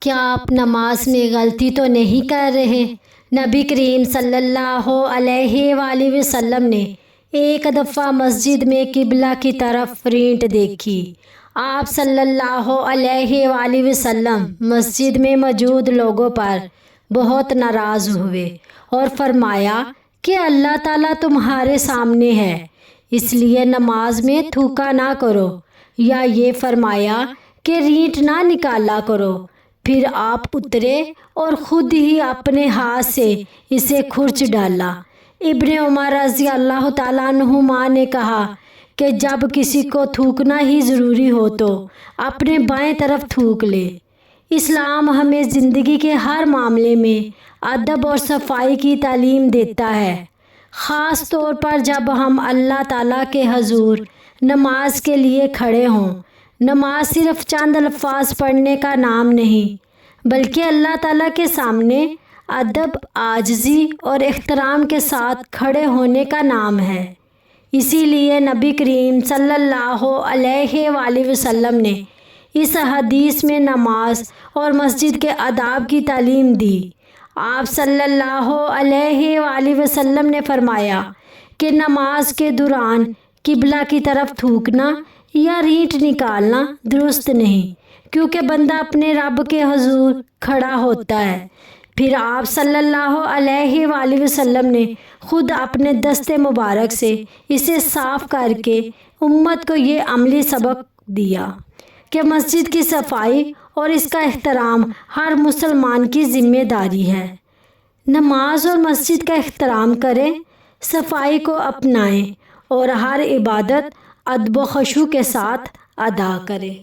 کیا آپ نماز میں غلطی تو نہیں کر رہے؟ نبی کریم صلی اللہ علیہ وآلہ وسلم نے ایک دفعہ مسجد میں قبلہ کی طرف رینٹ دیکھی۔ آپ صلی اللہ علیہ وآلہ وسلم مسجد میں موجود لوگوں پر بہت ناراض ہوئے اور فرمایا کہ اللہ تعالیٰ تمہارے سامنے ہے، اس لیے نماز میں تھوکا نہ کرو، یا یہ فرمایا کہ رینٹ نہ نکالا کرو۔ پھر آپ اترے اور خود ہی اپنے ہاتھ سے اسے کھرچ ڈالا۔ ابن عمر رضی اللہ تعالیٰ عنہما نے کہا کہ جب کسی کو تھوکنا ہی ضروری ہو تو اپنے بائیں طرف تھوک لے۔ اسلام ہمیں زندگی کے ہر معاملے میں ادب اور صفائی کی تعلیم دیتا ہے، خاص طور پر جب ہم اللہ تعالیٰ کے حضور نماز کے لیے کھڑے ہوں۔ نماز صرف چند الفاظ پڑھنے کا نام نہیں، بلکہ اللہ تعالیٰ کے سامنے ادب، عاجزی اور احترام کے ساتھ کھڑے ہونے کا نام ہے۔ اسی لیے نبی کریم صلی اللہ علیہ وآلہ وسلم نے اس حدیث میں نماز اور مسجد کے آداب کی تعلیم دی۔ آپ صلی اللہ علیہ وآلہ وسلم نے فرمایا کہ نماز کے دوران قبلہ کی طرف تھوکنا یا رینٹ نکالنا درست نہیں، کیونکہ بندہ اپنے رب کے حضور کھڑا ہوتا ہے۔ پھر آپ صلی اللہ علیہ وآلہ وسلم نے خود اپنے دست مبارک سے اسے صاف کر کے امت کو یہ عملی سبق دیا کہ مسجد کی صفائی اور اس کا احترام ہر مسلمان کی ذمہ داری ہے۔ نماز اور مسجد کا احترام کریں، صفائی کو اپنائیں اور ہر عبادت ادب و خشوع کے ساتھ ادا کریں۔